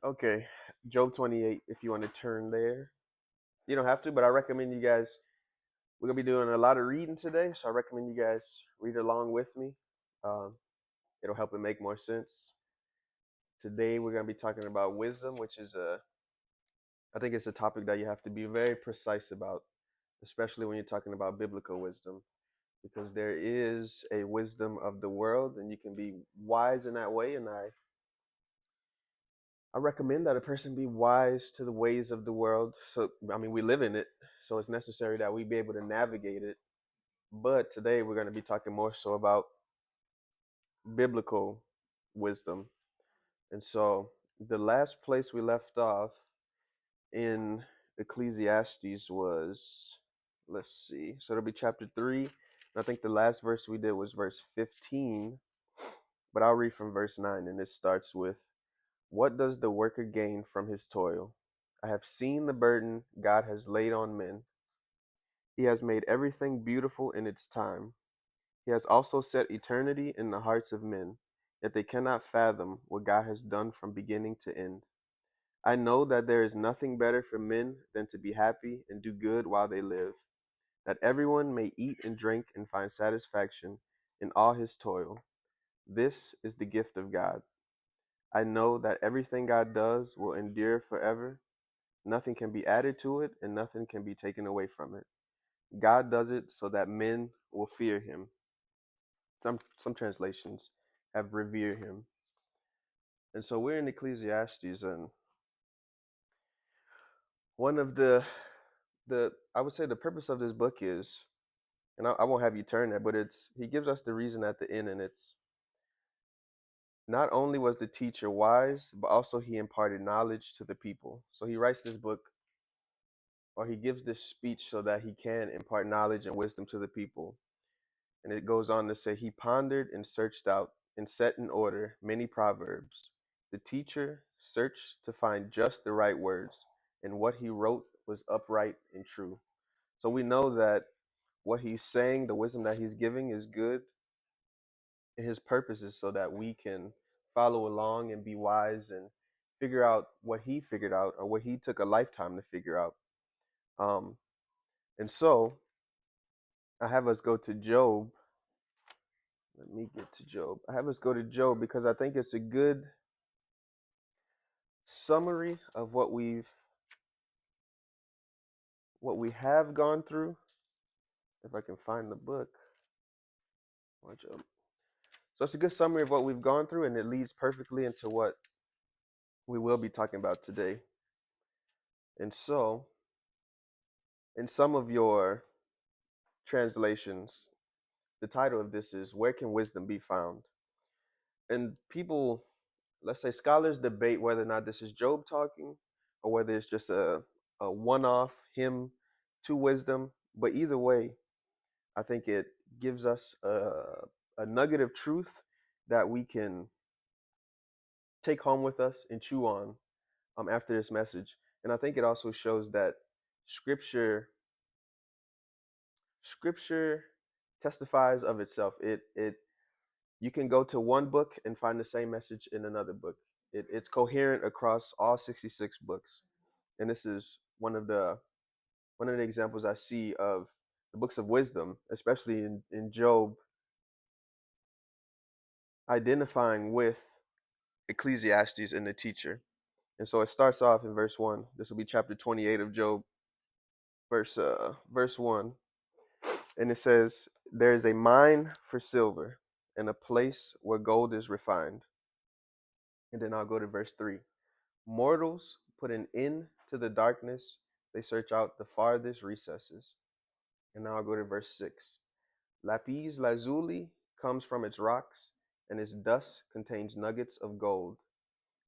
Okay, Job 28, if you want to turn there. You don't have to, but I recommend you guys, we're going to be doing a lot of reading today, so I recommend you guys read along with me. Um, it'll help it make more sense. Today, we're going to be talking about wisdom, which is I think it's a topic that you have to be very precise about, especially when you're talking about biblical wisdom, because there is a wisdom of the world, and you can be wise in that way. And I recommend that a person be wise to the ways of the world. So, I mean, we live in it, so it's necessary that we be able to navigate it. But today we're going to be talking more so about biblical wisdom. And so the last place we left off in Ecclesiastes was, let's see, so it'll be chapter 3. And I think the last verse we did was verse 15, but I'll read from verse 9, and it starts with, "What does the worker gain from his toil? I have seen the burden God has laid on men. He has made everything beautiful in its time. He has also set eternity in the hearts of men, yet they cannot fathom what God has done from beginning to end. I know that there is nothing better for men than to be happy and do good while they live, that everyone may eat and drink and find satisfaction in all his toil. This is the gift of God. I know that everything God does will endure forever. Nothing can be added to it, and nothing can be taken away from it. God does it so that men will fear him." Some translations have revere him. And so we're in Ecclesiastes, and one of the I would say the purpose of this book is, and I won't have you turn there, but it's he gives us the reason at the end, and it's not only was the teacher wise, but also he imparted knowledge to the people. So he writes this book, or he gives this speech so that he can impart knowledge and wisdom to the people. And it goes on to say, he pondered and searched out and set in order many proverbs. The teacher searched to find just the right words, and what he wrote was upright and true. So we know that what he's saying, the wisdom that he's giving, is good, and his purpose is so that we can follow along and be wise and figure out what he figured out, or what he took a lifetime to figure out. Um, and so I have us go to Job. Let me get to Job. I have us go to Job because I think it's a good summary of what we have gone through. If I can find the book, or Job. So it's a good summary of what we've gone through, and it leads perfectly into what we will be talking about today. And so, in some of your translations, the title of this is "Where Can Wisdom Be Found?" And people, let's say scholars, debate whether or not this is Job talking, or whether it's just a one-off hymn to wisdom. But either way, I think it gives us a nugget of truth that we can take home with us and chew on after this message. And I think it also shows that scripture scripture testifies of itself. It you can go to one book and find the same message in another book. It's coherent across all 66 books. And this is one of the examples I see of the books of wisdom, especially in Job, identifying with Ecclesiastes and the teacher. And so it starts off in verse 1. This will be chapter 28 of Job, verse 1. And it says, "There is a mine for silver and a place where gold is refined." And then I'll go to verse 3. "Mortals put an end to the darkness. They search out the farthest recesses." And now I'll go to verse 6. "Lapis lazuli comes from its rocks, and its dust contains nuggets of gold."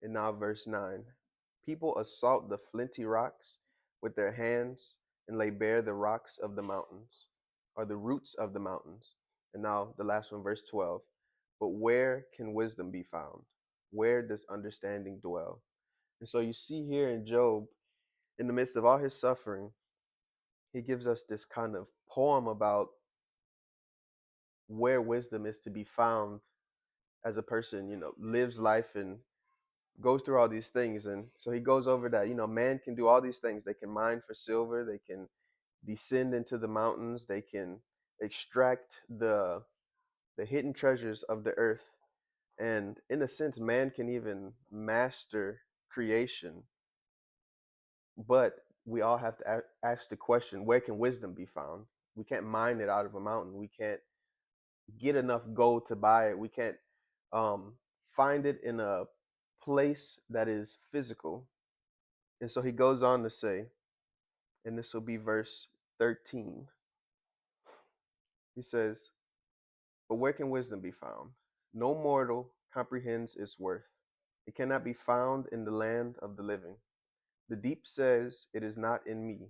And now verse 9. "People assault the flinty rocks with their hands and lay bare the rocks of the mountains, or the roots of the mountains." And now the last one, verse 12. "But where can wisdom be found? Where does understanding dwell?" And so you see here in Job, in the midst of all his suffering, he gives us this kind of poem about where wisdom is to be found as a person, lives life and goes through all these things, and so he goes over that man can do all these things. They can mine for silver, they can descend into the mountains, they can extract the hidden treasures of the earth, and in a sense man can even master creation. But we all have to ask the question, where can wisdom be found? We can't mine it out of a mountain. We can't get enough gold to buy it. We can't um, find it in a place that is physical. And so he goes on to say, and this will be verse 13. He says, but where can wisdom be found? No mortal comprehends its worth. It cannot be found in the land of the living. The deep says, it is not in me.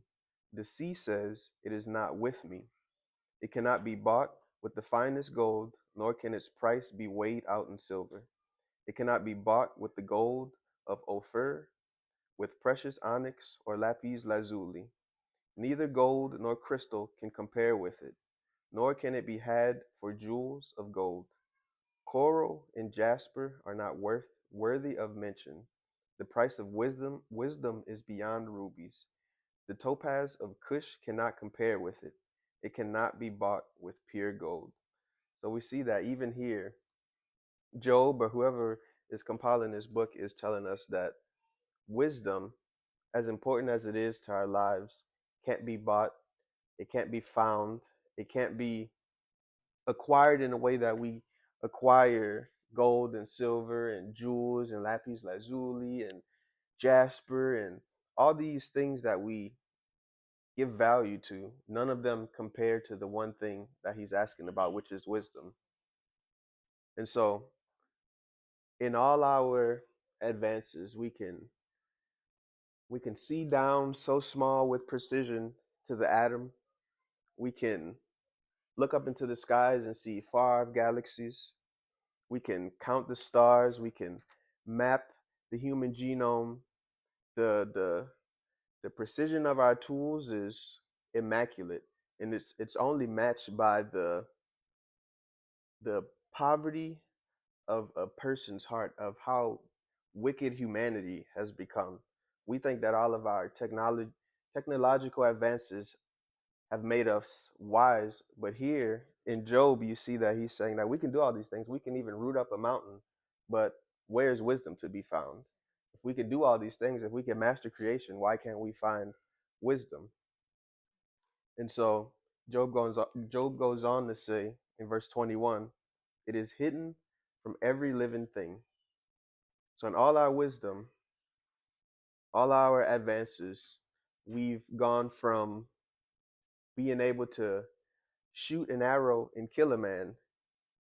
The sea says, it is not with me. It cannot be bought with the finest gold, nor can its price be weighed out in silver. It cannot be bought with the gold of Ophir, with precious onyx or lapis lazuli. Neither gold nor crystal can compare with it, nor can it be had for jewels of gold. Coral and jasper are not worthy of mention. The price of wisdom is beyond rubies. The topaz of Cush cannot compare with it. It cannot be bought with pure gold. So we see that even here, Job or whoever is compiling this book is telling us that wisdom, as important as it is to our lives, can't be bought, it can't be found, it can't be acquired in a way that we acquire gold and silver and jewels and lapis lazuli and jasper and all these things that we give value to. None of them compare to the one thing that he's asking about, which is wisdom. And so in all our advances, we can see down so small with precision to the atom. We can look up into the skies and see far off galaxies. We can count the stars. We can map the human genome. The precision of our tools is immaculate, and it's only matched by the poverty of a person's heart, of how wicked humanity has become. We think that all of our technological advances have made us wise, but here in Job, you see that he's saying that we can do all these things. We can even root up a mountain, but where is wisdom to be found? If we can do all these things, if we can master creation, why can't we find wisdom? And so Job goes on to say in verse 21, it is hidden from every living thing. So in all our wisdom, all our advances, we've gone from being able to shoot an arrow and kill a man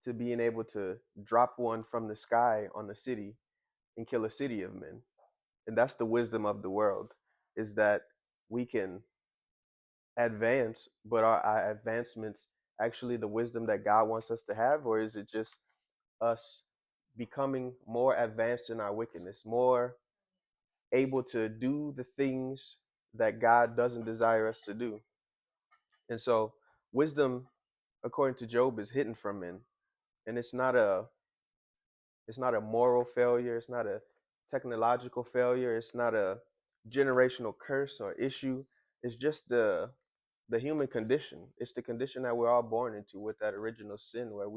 to being able to drop one from the sky on a city and kill a city of men. And that's the wisdom of the world, is that we can advance, but are our advancements actually the wisdom that God wants us to have, or is it just us becoming more advanced in our wickedness, more able to do the things that God doesn't desire us to do? And so wisdom, according to Job, is hidden from men. And it's not a moral failure, it's not a technological failure, it's not a generational curse or issue. It's just the human condition. It's the condition that we're all born into with that original sin, where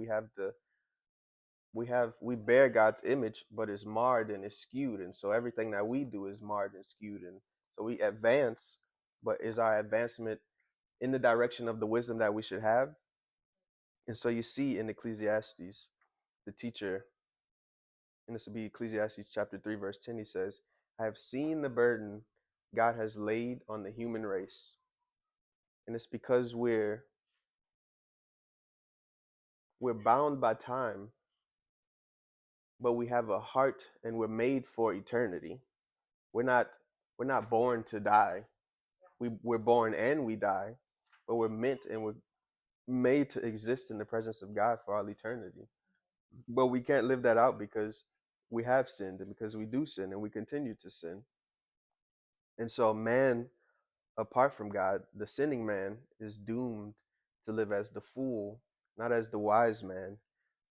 we bear God's image, but it's marred and it's skewed, and so everything that we do is marred and skewed, and so we advance, but is our advancement in the direction of the wisdom that we should have? And so you see in Ecclesiastes, the teacher, and this would be Ecclesiastes chapter 3, verse 10, he says, I have seen the burden God has laid on the human race. And it's because we're bound by time, but we have a heart and we're made for eternity. We're not we're not born to die. We're born and we die, but we're meant and we're made to exist in the presence of God for all eternity. But we can't live that out because we have sinned and because we do sin and we continue to sin. And so man, apart from God, the sinning man is doomed to live as the fool, not as the wise man,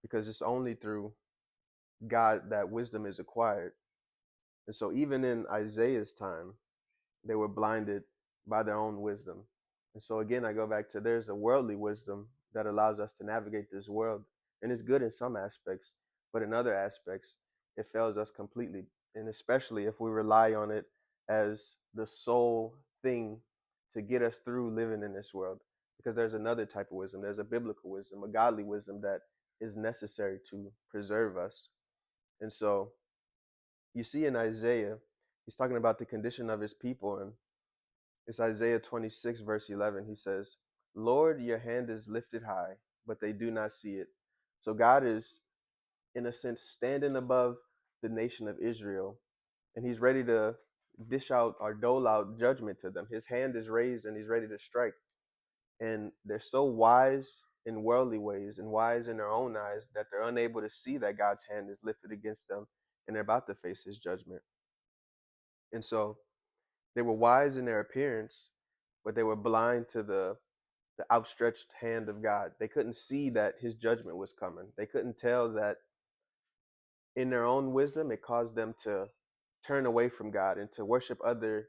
because it's only through God that wisdom is acquired. And so even in Isaiah's time, they were blinded by their own wisdom. And so again, I go back to there's a worldly wisdom that allows us to navigate this world. And it's good in some aspects, but in other aspects, it fails us completely. And especially if we rely on it as the sole thing to get us through living in this world. Because there's another type of wisdom. There's a biblical wisdom, a godly wisdom that is necessary to preserve us. And so you see in Isaiah, he's talking about the condition of his people. And it's Isaiah 26, verse 11. He says, Lord, your hand is lifted high, but they do not see it. So God is, in a sense, standing above the nation of Israel, and he's ready to dish out or dole out judgment to them. His hand is raised and he's ready to strike. And they're so wise in worldly ways and wise in their own eyes that they're unable to see that God's hand is lifted against them and they're about to face his judgment. And so they were wise in their appearance, but they were blind to the outstretched hand of God. They couldn't see that his judgment was coming. They couldn't tell that in their own wisdom it caused them to turn away from God and to worship other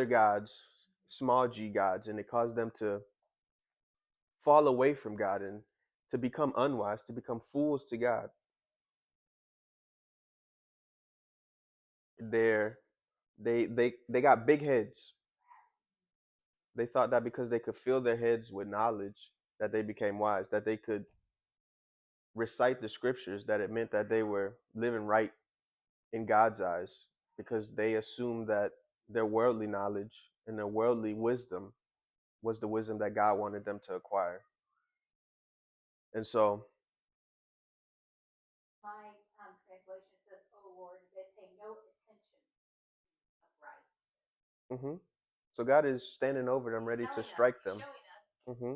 gods, small g gods, and it caused them to fall away from God and to become unwise, to become fools to God. They're they got big heads. They thought that because they could fill their heads with knowledge that they became wise, that they could recite the scriptures, that it meant that they were living right in God's eyes, because they assumed that their worldly knowledge and their worldly wisdom was the wisdom that God wanted them to acquire. And so mhm. So God is standing over them, ready to strike them. Hmm.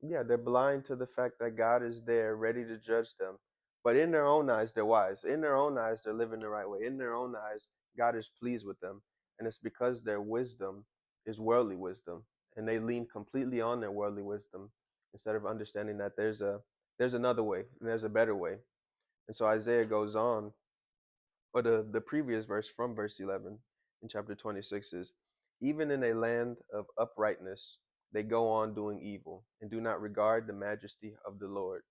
Yeah, they're blind to the fact that God is there, ready to judge them. But in their own eyes, they're wise. In their own eyes, they're living the right way. In their own eyes, God is pleased with them. And it's because their wisdom is worldly wisdom, and they lean completely on their worldly wisdom instead of understanding that there's another way, and there's a better way. And so Isaiah goes on, or the previous verse from verse 11 in chapter 26 is, even in a land of uprightness, they go on doing evil and do not regard the majesty of the Lord.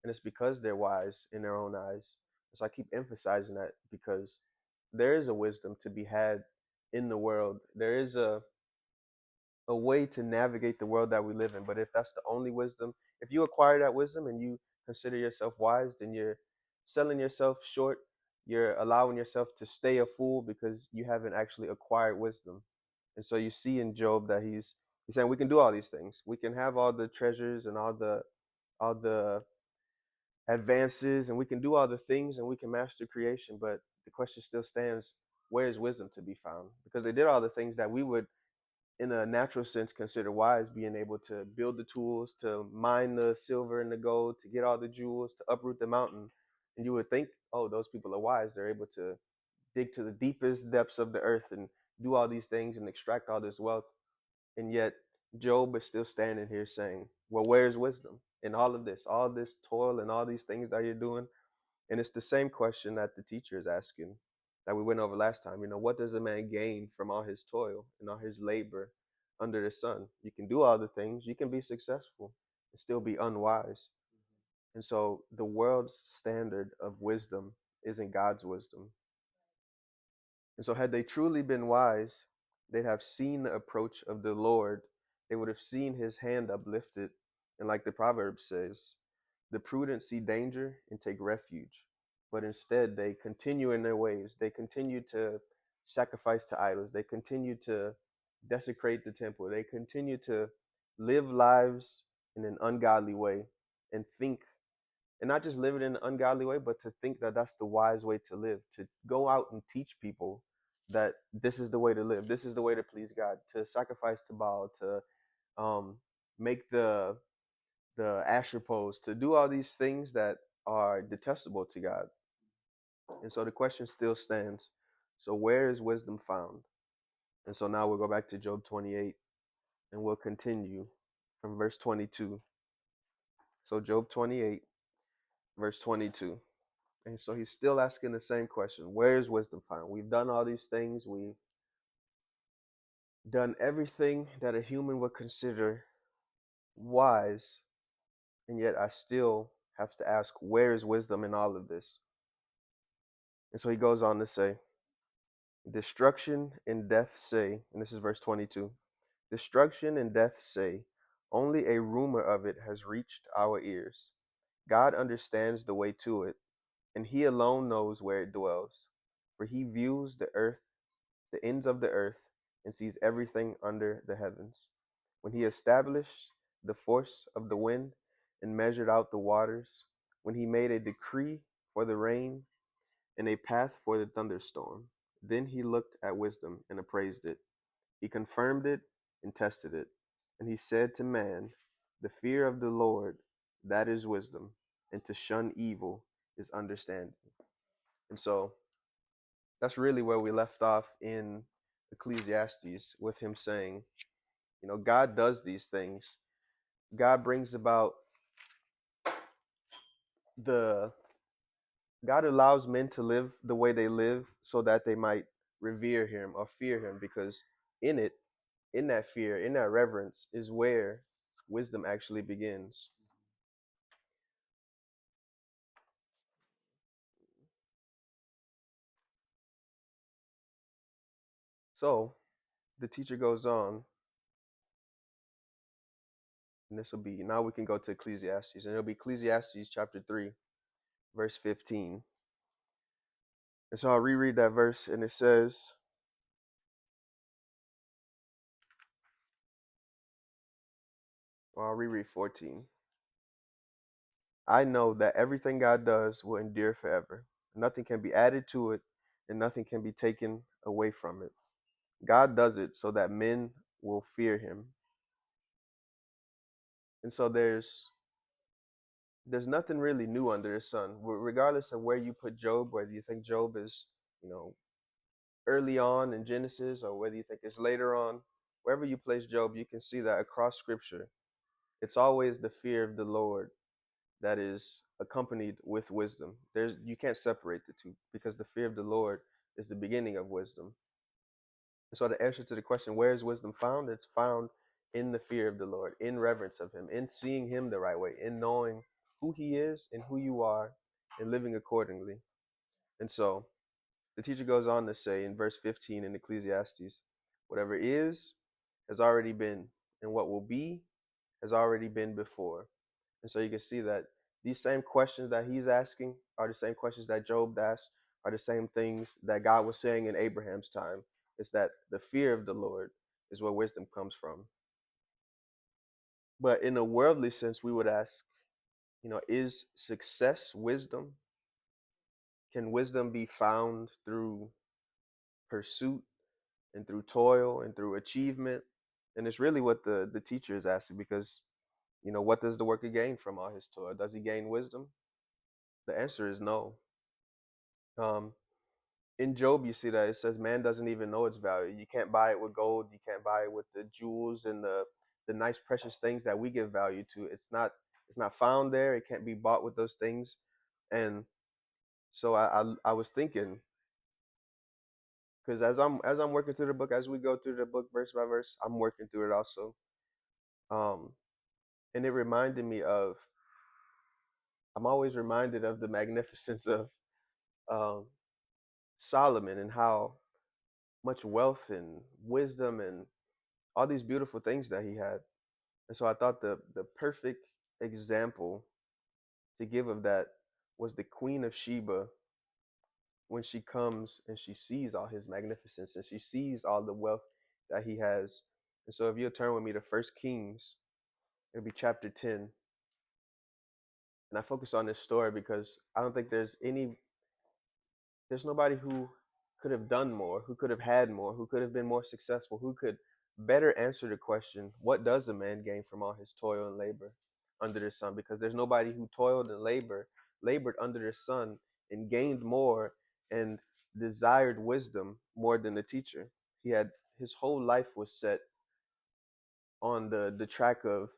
And it's because they're wise in their own eyes. So I keep emphasizing that because there is a wisdom to be had in the world. There is a way to navigate the world that we live in. But if that's the only wisdom, if you acquire that wisdom and you consider yourself wise, then you're selling yourself short. You're allowing yourself to stay a fool because you haven't actually acquired wisdom. And so you see in Job that he's saying we can do all these things. We can have all the treasures and all the advances, and we can do all the things and we can master creation. But the question still stands: where is wisdom to be found? Because they did all the things that we would in a natural sense consider wise, being able to build the tools, to mine the silver and the gold, to get all the jewels, to uproot the mountain. And you would think, oh, those people are wise. They're able to dig to the deepest depths of the earth and do all these things and extract all this wealth. And yet Job is still standing here saying, well, where's wisdom in all this toil and all these things that you're doing? And it's the same question that the teacher is asking that we went over last time. What does a man gain from all his toil and all his labor under the sun? You can do all the things, you can be successful and still be unwise. And so the world's standard of wisdom isn't God's wisdom. And so, had they truly been wise, they'd have seen the approach of the Lord. They would have seen his hand uplifted. And like the proverb says, the prudent see danger and take refuge. But instead, they continue in their ways. They continue to sacrifice to idols. They continue to desecrate the temple. They continue to live lives in an ungodly way and think, and not just live it in an ungodly way, but to think that that's the wise way to live, to go out and teach people that this is the way to live, this is the way to please God, to sacrifice to Baal, to make the Asher poles, to do all these things that are detestable to God. And so the question still stands. So where is wisdom found? And so now we'll go back to Job 28 and we'll continue from verse 22. So Job 28, verse 22. And so he's still asking the same question: where is wisdom found? We've done all these things. We've done everything that a human would consider wise, and yet I still have to ask, where is wisdom in all of this? And so he goes on to say, destruction and death say, and this is verse 22, destruction and death say, only a rumor of it has reached our ears. God understands the way to it, and he alone knows where it dwells. For he views the earth, the ends of the earth, and sees everything under the heavens. When he established the force of the wind and measured out the waters, when he made a decree for the rain and a path for the thunderstorm, then he looked at wisdom and appraised it. He confirmed it and tested it. And he said to man, the fear of the Lord, that is wisdom, and to shun evil is understanding. And so that's really where we left off in Ecclesiastes, with him saying, God does these things. God brings about the God allows men to live the way they live so that they might revere him or fear him, because in it, in that fear, in that reverence is where wisdom actually begins. So the teacher goes on, and this will be, now we can go to Ecclesiastes, and it'll be Ecclesiastes chapter 3, verse 15. And so I'll reread that verse, and it says, well, I'll reread 14. I know that everything God does will endure forever. Nothing can be added to it, and nothing can be taken away from it. God does it so that men will fear him. And so there's nothing really new under the sun. Regardless of where you put Job, whether you think Job is, you know, early on in Genesis or whether you think it's later on, wherever you place Job, you can see that across scripture, it's always the fear of the Lord that is accompanied with wisdom. You can't separate the two, because the fear of the Lord is the beginning of wisdom. And so the answer to the question, where is wisdom found? It's found in the fear of the Lord, in reverence of him, in seeing him the right way, in knowing who he is and who you are, and living accordingly. And so the teacher goes on to say in verse 15 in Ecclesiastes, whatever is has already been, and what will be has already been before. And so you can see that these same questions that he's asking are the same questions that Job asked, are the same things that God was saying in Abraham's time. It's that the fear of the Lord is where wisdom comes from. But in a worldly sense, we would ask, is success wisdom? Can wisdom be found through pursuit and through toil and through achievement? And it's really what the teacher is asking, because, what does the worker gain from all his toil? Does he gain wisdom? The answer is no. Um, in Job, you see that it says man doesn't even know its value. You can't buy it with gold. You can't buy it with the jewels and the nice precious things that we give value to. It's not found there. It can't be bought with those things. And so I was thinking, because as I'm working through the book, as we go through the book verse by verse, I'm working through it also. Um, and it reminded me of, I'm always reminded of the magnificence of um, Solomon, and how much wealth and wisdom and all these beautiful things that he had. And so I thought the perfect example to give of that was the Queen of Sheba, when she comes and she sees all his magnificence and she sees all the wealth that he has. And so if you'll turn with me to First Kings, it'll be chapter 10. And I focus on this story because I don't think there's nobody who could have done more, who could have had more, who could have been more successful, who could better answer the question, what does a man gain from all his toil and labor under the sun? Because there's nobody who toiled and labored under the sun and gained more and desired wisdom more than the teacher. His whole life was set on the track of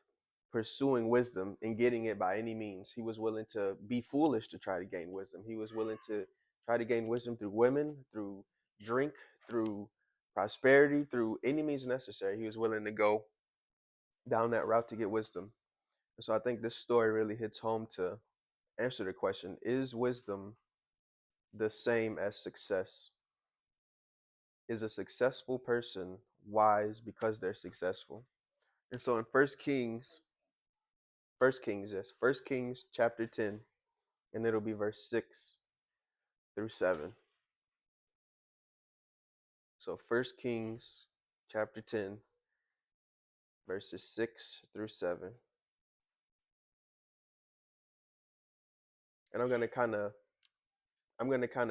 pursuing wisdom and getting it by any means. He was willing to be foolish to try to gain wisdom. He was willing to try to gain wisdom through women, through drink, through prosperity, through any means necessary. He was willing to go down that route to get wisdom. And so I think this story really hits home to answer the question, is wisdom the same as success? Is a successful person wise because they're successful? And so in First Kings chapter 10, and it'll be verse 6 through 7. So First Kings chapter 10, verses 6 through 7. And I'm gonna kind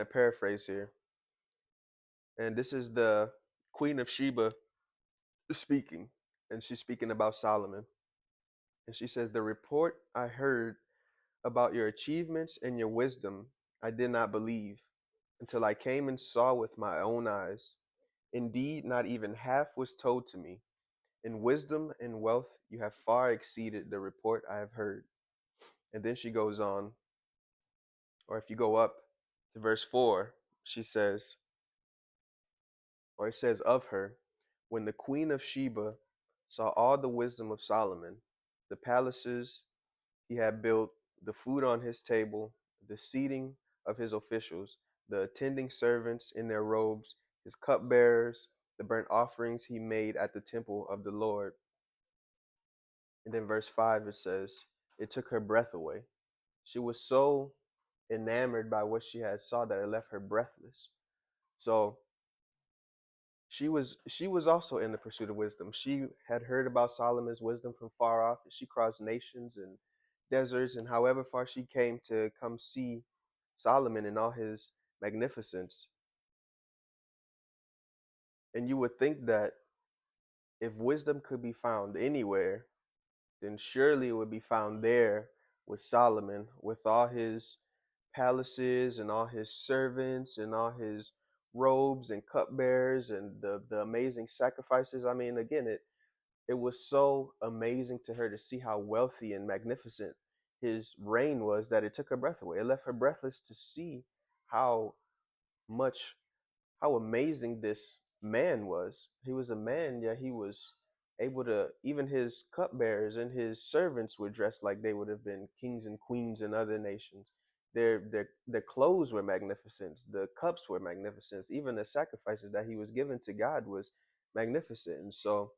of paraphrase here. And this is the Queen of Sheba speaking, and she's speaking about Solomon. And she says, "The report I heard about your achievements and your wisdom, I did not believe until I came and saw with my own eyes. Indeed, not even half was told to me. In wisdom and wealth, you have far exceeded the report I have heard." And then she goes on, or if you go up to verse 4, she says, or it says of her, "When the Queen of Sheba saw all the wisdom of Solomon, the palaces he had built, the food on his table, the seating of his officials, the attending servants in their robes, his cupbearers, the burnt offerings he made at the temple of the Lord." And then verse 5 it says, "It took her breath away." She was so enamored by what she had saw that it left her breathless. So she was also in the pursuit of wisdom. She had heard about Solomon's wisdom from far off. She crossed nations and deserts, and however far she came to come see Solomon in all his magnificence. And you would think that if wisdom could be found anywhere, then surely it would be found there with Solomon, with all his palaces and all his servants and all his robes and cupbearers and the amazing sacrifices. I mean, again, it was so amazing to her to see how wealthy and magnificent his reign was that it took her breath away. It left her breathless to see how much how amazing this man was. He was a man, yet he was able to, even his cupbearers and his servants were dressed like they would have been kings and queens in other nations. Their clothes were magnificent, the cups were magnificent, even the sacrifices that he was given to God was magnificent. And so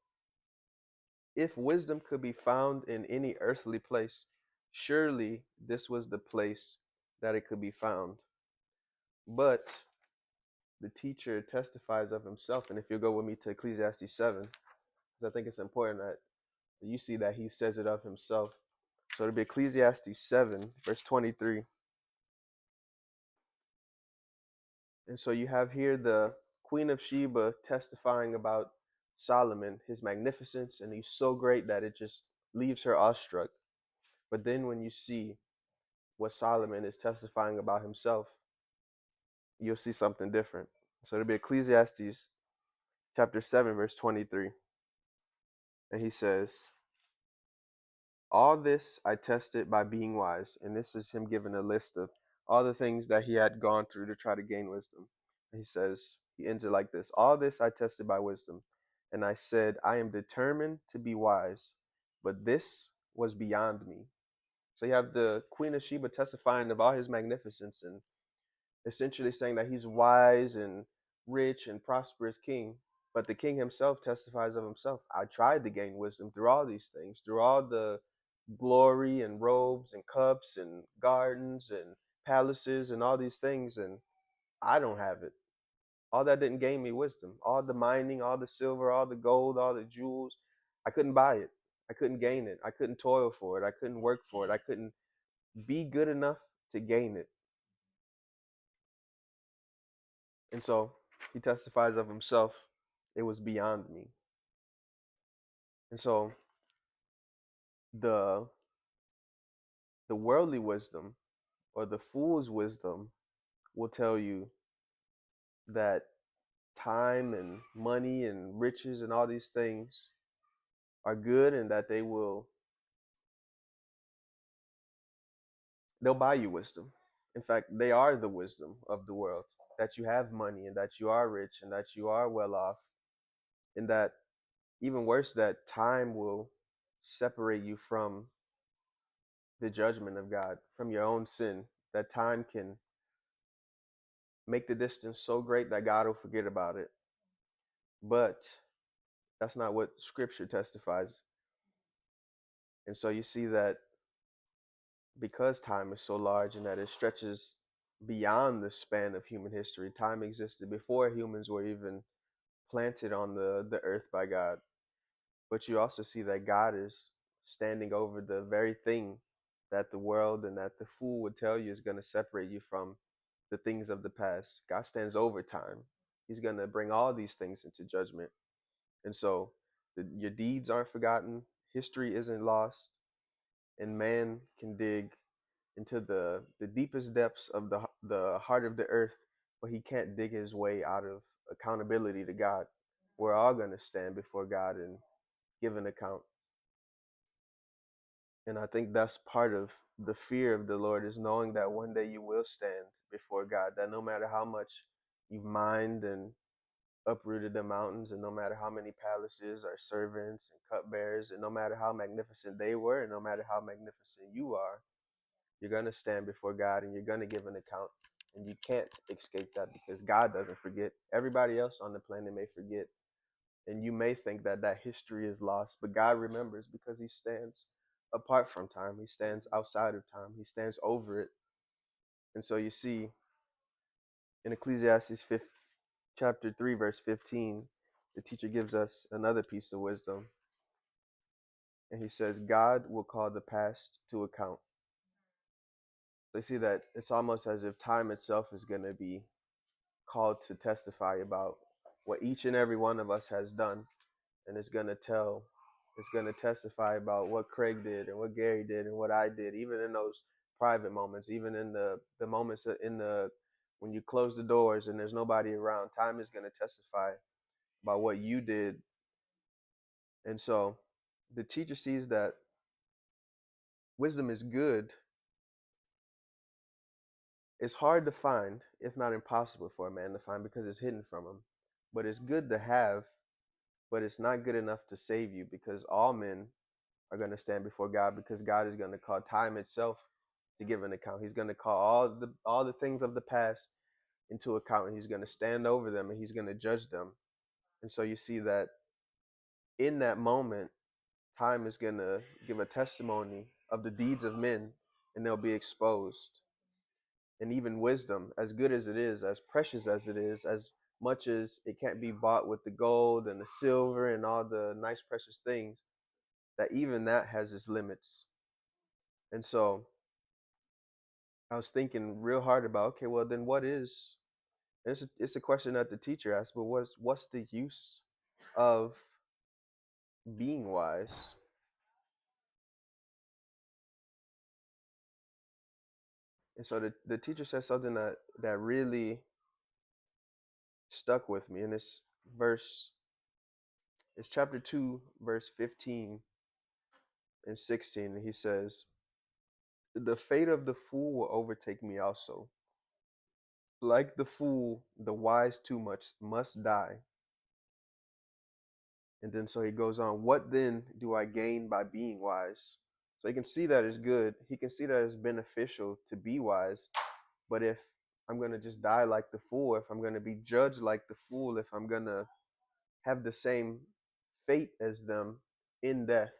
if wisdom could be found in any earthly place, surely this was the place that it could be found. But the teacher testifies of himself. And if you go with me to Ecclesiastes 7, because I think it's important that you see that he says it of himself. So it'll be Ecclesiastes 7, verse 23. And so you have here the Queen of Sheba testifying about Solomon, his magnificence, and he's so great that it just leaves her awestruck. But then when you see what Solomon is testifying about himself, you'll see something different. So it'll be Ecclesiastes chapter 7, verse 23. And he says, "All this I tested by being wise." And this is him giving a list of all the things that he had gone through to try to gain wisdom. And he says, he ends it like this: "All this I tested by wisdom. And I said, I am determined to be wise, but this was beyond me." So you have the Queen of Sheba testifying of all his magnificence and essentially saying that he's wise and rich and prosperous king. But the king himself testifies of himself. "I tried to gain wisdom through all these things, through all the glory and robes and cups and gardens and palaces and all these things, and I don't have it. All that didn't gain me wisdom. All the mining, all the silver, all the gold, all the jewels, I couldn't buy it. I couldn't gain it. I couldn't toil for it. I couldn't work for it. I couldn't be good enough to gain it." And so he testifies of himself, "It was beyond me." And so the the worldly wisdom or the fool's wisdom will tell you that time and money and riches and all these things are good and that they will they'll buy you wisdom. In fact, they are the wisdom of the world. That you have money and that you are rich and that you are well off, and that even worse, that time will separate you from the judgment of God, from your own sin. That time can make the distance so great that God will forget about it. But that's not what scripture testifies. And so you see that because time is so large and that it stretches beyond the span of human history, time existed before humans were even planted on the earth by God. But you also see that God is standing over the very thing that the world and that the fool would tell you is going to separate you from the things of the past. God stands over time. He's going to bring all these things into judgment. And so your deeds aren't forgotten, history isn't lost, and man can dig into the deepest depths of the heart of the earth, but he can't dig his way out of accountability to God. We're all going to stand before God and give an account. And I think that's part of the fear of the Lord, is knowing that one day you will stand before God, that no matter how much you've mined and uprooted the mountains, and no matter how many palaces or servants and cupbearers, and no matter how magnificent they were, and no matter how magnificent you are, you're going to stand before God and you're going to give an account. And you can't escape that because God doesn't forget. Everybody else on the planet may forget. And you may think that that history is lost, but God remembers because he stands apart from time. He stands outside of time. He stands over it. And so you see in Ecclesiastes 5, chapter 3, verse 15, the teacher gives us another piece of wisdom. And he says, God will call the past to account. So you see that it's almost as if time itself is going to be called to testify about what each and every one of us has done. And it's going to testify about what Craig did and what Gary did and what I did, even in those private moments, even in the moments when you close the doors and there's nobody around. Time is going to testify about what you did. And so the teacher sees that wisdom is good. It's hard to find, if not impossible for a man to find, because it's hidden from him. But it's good to have, but it's not good enough to save you, because all men are going to stand before God, because God is going to call time itself to give an account. He's going to call all the things of the past into account, and he's going to stand over them and he's going to judge them. And so you see that in that moment, time is going to give a testimony of the deeds of men, and they'll be exposed. And even wisdom, as good as it is, as precious as it is, as much as it can't be bought with the gold and the silver and all the nice precious things, that even that has its limits. And so I was thinking real hard about, okay, well then what is, it's a question that the teacher asked, but what's the use of being wise? And so the teacher said something that really stuck with me. And it's chapter 2, verse 15 and 16. And he says, the fate of the fool will overtake me also. Like the fool, the wise too much must die. And then so he goes on, what then do I gain by being wise? So he can see that it's good. He can see that it's beneficial to be wise. But if I'm going to just die like the fool, if I'm going to be judged like the fool, if I'm going to have the same fate as them in death,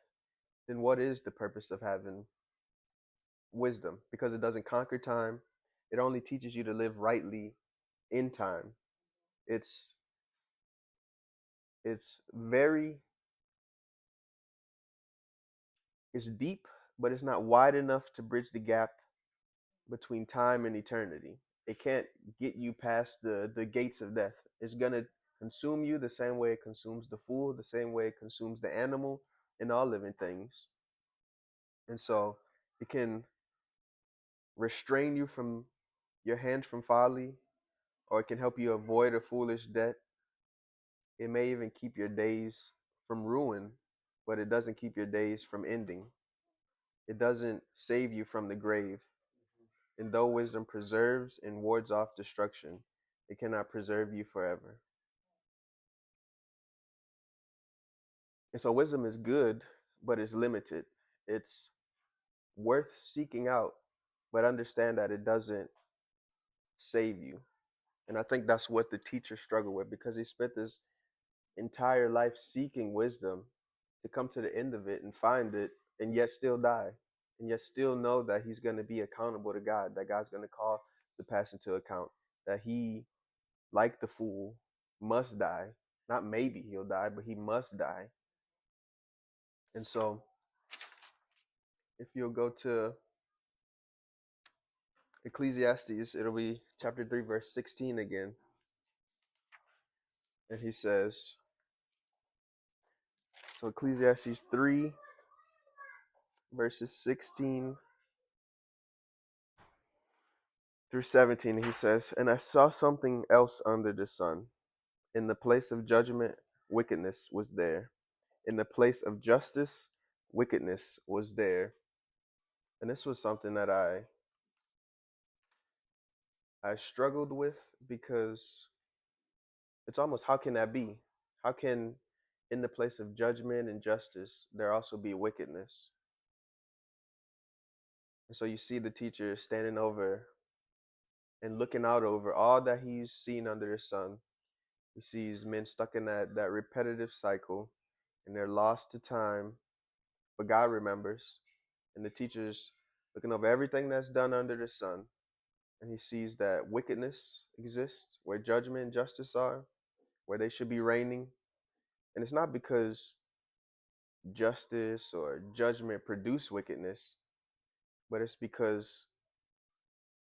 then what is the purpose of having wisdom? Because it doesn't conquer time. It only teaches you to live rightly in time. It's it's very it's deep, but it's not wide enough to bridge the gap between time and eternity. It can't get you past the gates of death. It's gonna consume you the same way it consumes the fool, the same way it consumes the animal and all living things. And so it can restrain you from your hands from folly, or it can help you avoid a foolish debt. It may even keep your days from ruin, but it doesn't keep your days from ending. It doesn't save you from the grave. And though wisdom preserves and wards off destruction, it cannot preserve you forever. And so wisdom is good, but it's limited. It's worth seeking out, but understand that it doesn't save you. And I think that's what the teacher struggled with, because he spent his entire life seeking wisdom to come to the end of it and find it and yet still die. And yet still know that he's going to be accountable to God, that God's going to call the past into account, that he, like the fool, must die. Not maybe he'll die, but he must die. And so if you'll go to Ecclesiastes, it'll be chapter 3, verse 16 again. And he says, so Ecclesiastes 3, verses 16 through 17, he says, and I saw something else under the sun. In the place of judgment, wickedness was there. In the place of justice, wickedness was there. And this was something that I struggled with, because it's almost, how can that be? How can in the place of judgment and justice there also be wickedness? And so you see the teacher standing over and looking out over all that he's seen under the sun. He sees men stuck in that repetitive cycle, and they're lost to time, but God remembers. And the teacher's looking over everything that's done under the sun, and he sees that wickedness exists where judgment and justice are, where they should be reigning. And it's not because justice or judgment produce wickedness, but it's because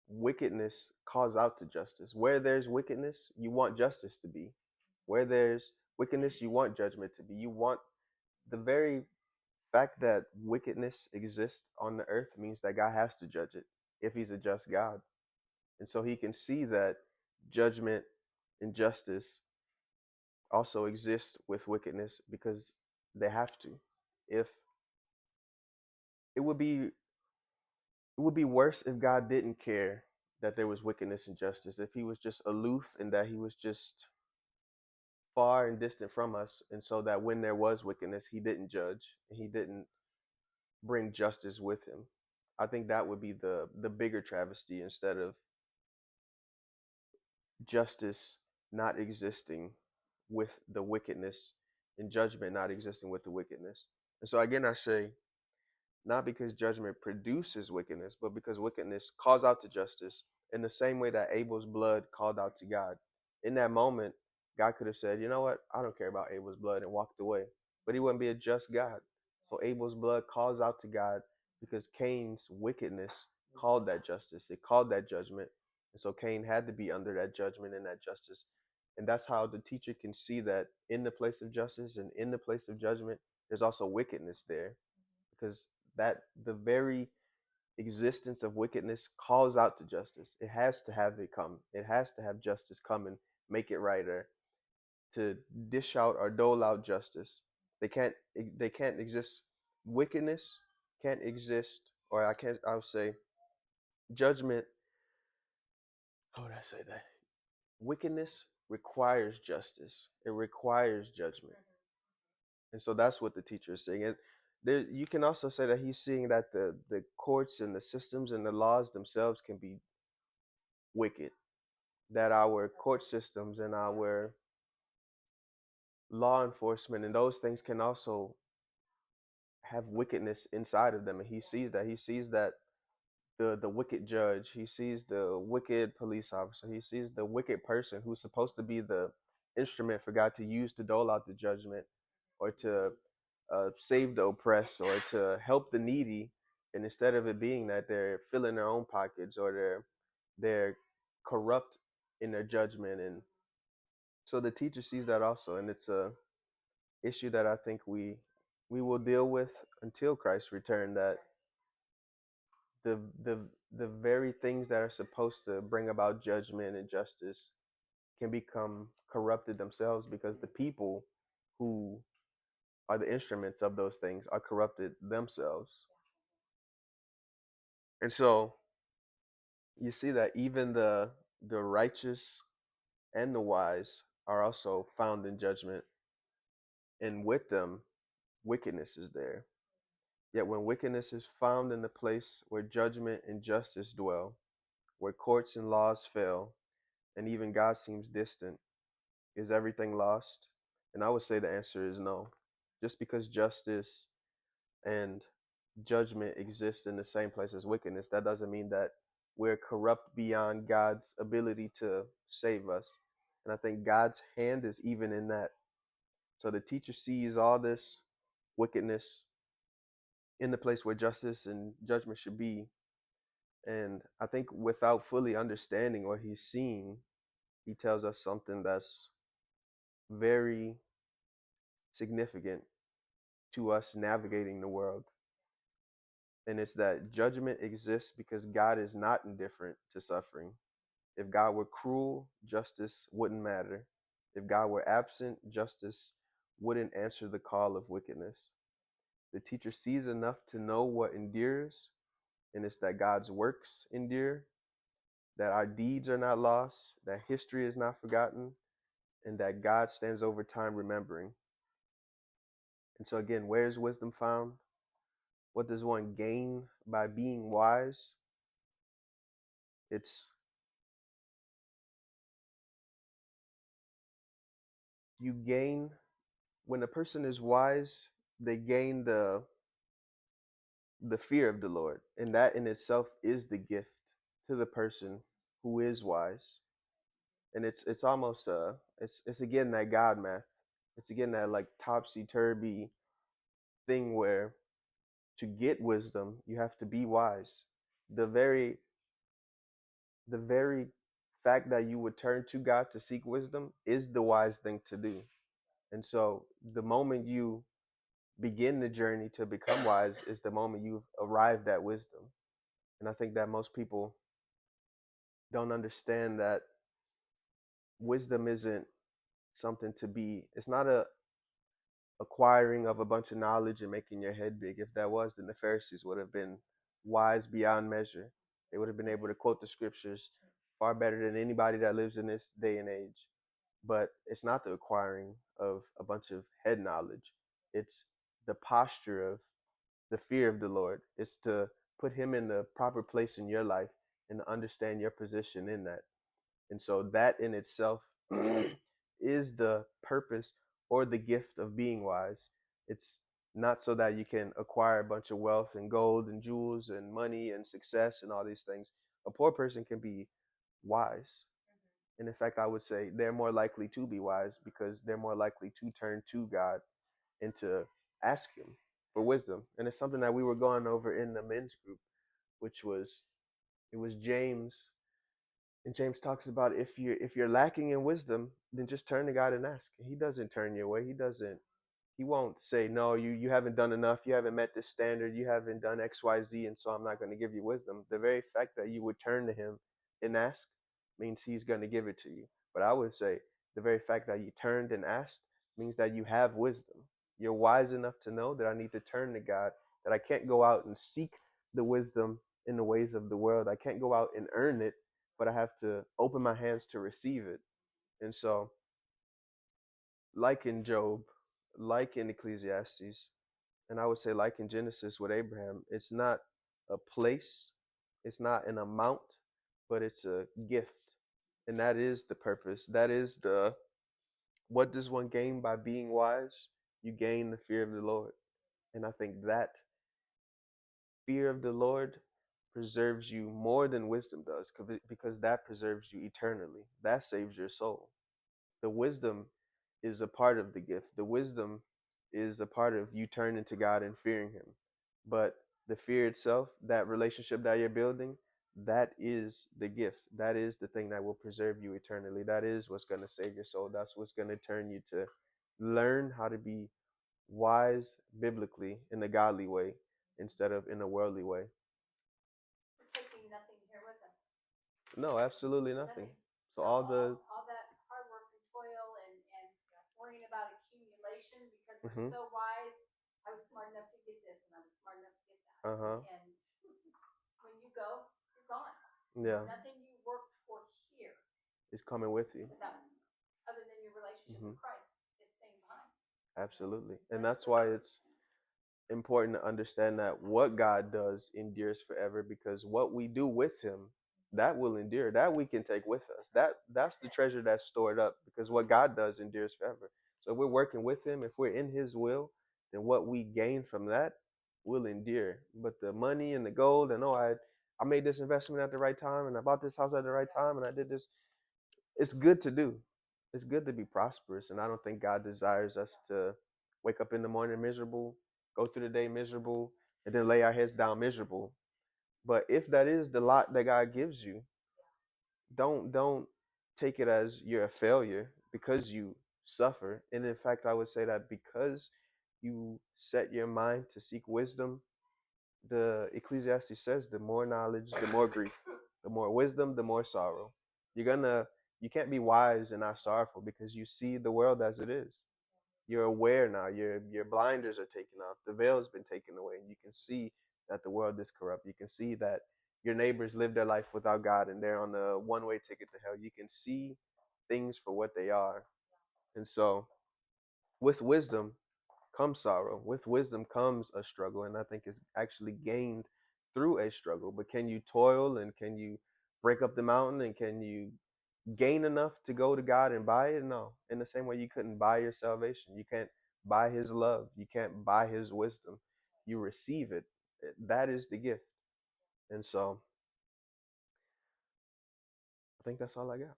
wickedness calls out to justice. Where there's wickedness, you want justice to be. Where there's wickedness, you want judgment to be. You want, the very fact that wickedness exists on the earth means that God has to judge it if he's a just God. And so he can see that judgment and justice also exist with wickedness, because they have to. If it would be it would be worse if God didn't care that there was wickedness and justice, if he was just aloof and that he was just far and distant from us, and so that when there was wickedness, he didn't judge and he didn't bring justice with him. I think that would be the bigger travesty, instead of justice not existing with the wickedness and judgment not existing with the wickedness. And so again, I say, not because judgment produces wickedness, but because wickedness calls out to justice, in the same way that Abel's blood called out to God. In that moment, God could have said, you know what, I don't care about Abel's blood, and walked away. But he wouldn't be a just God. So Abel's blood calls out to God, because Cain's wickedness called that justice. It called that judgment. And so Cain had to be under that judgment and that justice. And that's how the teacher can see that in the place of justice and in the place of judgment, there's also wickedness there, because that the very existence of wickedness calls out to justice. It has to have it come. It has to have justice come and make it right, or to dish out or dole out justice. They can't they can't exist. Wickedness can't exist, or I'll say judgment. How would I say that? Wickedness requires justice. It requires judgment. And so that's what the teacher is saying. And there, you can also say that he's seeing that the courts and the systems and the laws themselves can be wicked. That our court systems and our law enforcement and those things can also have wickedness inside of them. And he sees that. He sees that the wicked judge, he sees the wicked police officer, he sees the wicked person who's supposed to be the instrument for God to use to dole out the judgment, or to save the oppressed, or to help the needy. And instead of it being that, they're filling their own pockets, or they're corrupt in their judgment. And so the teacher sees that also, and it's a issue that I think we will deal with until Christ's return. That the the the very things that are supposed to bring about judgment and justice can become corrupted themselves, because the people who are the instruments of those things are corrupted themselves. And so you see that even the righteous and the wise are also found in judgment, and with them wickedness is there. Yet when wickedness is found in the place where judgment and justice dwell, where courts and laws fail, and even God seems distant, is everything lost? And I would say the answer is no. Just because justice and judgment exist in the same place as wickedness, that doesn't mean that we're corrupt beyond God's ability to save us. And I think God's hand is even in that. So the teacher sees all this wickedness in the place where justice and judgment should be. And I think without fully understanding what he's seeing, he tells us something that's very significant to us navigating the world. And it's that judgment exists because God is not indifferent to suffering. If God were cruel, justice wouldn't matter. If God were absent, justice wouldn't answer the call of wickedness. The teacher sees enough to know what endures, and it's that God's works endure, that our deeds are not lost, that history is not forgotten, and that God stands over time remembering. And so, again, where is wisdom found? What does one gain by being wise? It's you gain when a person is wise, they gain the fear of the Lord, and that in itself is the gift to the person who is wise. And it's almost it's again that God math. It's again that like topsy turvy thing where to get wisdom you have to be wise. The very the very fact that you would turn to God to seek wisdom is the wise thing to do. And so the moment you begin the journey to become wise is the moment you've arrived at wisdom. And I think that most people don't understand that wisdom isn't something to be, it's not a acquiring of a bunch of knowledge and making your head big. If that was, then the Pharisees would have been wise beyond measure. They would have been able to quote the scriptures far better than anybody that lives in this day and age. But it's not the acquiring of a bunch of head knowledge. It's the posture of the fear of the Lord. It's to put him in the proper place in your life and to understand your position in that. And so that in itself is the purpose or the gift of being wise. It's not so that you can acquire a bunch of wealth and gold and jewels and money and success and all these things. A poor person can be wise. And in fact, I would say they're more likely to be wise because they're more likely to turn to God and to ask him for wisdom. And it's something that we were going over in the men's group, which was it was James, and James talks about if you're lacking in wisdom, then just turn to God and ask. He doesn't turn you away. He won't say, no, you haven't done enough, you haven't met this standard, you haven't done XYZ, and so I'm not going to give you wisdom. The very fact that you would turn to him and ask means he's going to give it to you. But I would say the very fact that you turned and asked means that you have wisdom. You're wise enough to know that I need to turn to God, that I can't go out and seek the wisdom in the ways of the world. I can't go out and earn it, but I have to open my hands to receive it. And so, like in Job, like in Ecclesiastes, and I would say like in Genesis with Abraham, it's not a place, it's not an amount, but it's a gift. And that is the purpose. That is the what does one gain by being wise? You gain the fear of the Lord. And I think that fear of the Lord preserves you more than wisdom does because that preserves you eternally. That saves your soul. The wisdom is a part of the gift. The wisdom is a part of you turning to God and fearing him. But the fear itself, that relationship that you're building, that is the gift. That is the thing that will preserve you eternally. That is what's going to save your soul. That's what's going to turn you to learn how to be wise biblically in a godly way instead of in a worldly way. No, absolutely nothing. So all the hmm uh-huh. Yeah. Is coming with you. Hmm. Absolutely. And that's why it's important to understand that what God does endures forever, because what we do with him, that will endure. That we can take with us. That's the treasure that's stored up, because what God does endures forever. So if we're working with him, if we're in his will, then what we gain from that will endure. But the money and the gold and, oh, I made this investment at the right time and I bought this house at the right time and I did this, it's good to do. It's good to be prosperous, and I don't think God desires us to wake up in the morning miserable, go through the day miserable, and then lay our heads down miserable. But if that is the lot that God gives you, don't take it as you're a failure because you suffer. And in fact, I would say that because you set your mind to seek wisdom, the Ecclesiastes says the more knowledge, the more grief, the more wisdom, the more sorrow. You're gonna you can't be wise and not sorrowful because you see the world as it is. You're aware now. Your blinders are taken off. The veil's been taken away, and you can see that the world is corrupt. You can see that your neighbors live their life without God and they're on a one-way ticket to hell. You can see things for what they are. And so with wisdom comes sorrow. With wisdom comes a struggle, and I think it's actually gained through a struggle. But can you toil and can you break up the mountain and can you gain enough to go to God and buy it? No. In the same way you couldn't buy your salvation. You can't buy his love. You can't buy his wisdom. You receive it. That is the gift. And so I think that's all I got.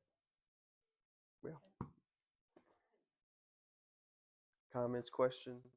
Yeah. Comments, questions?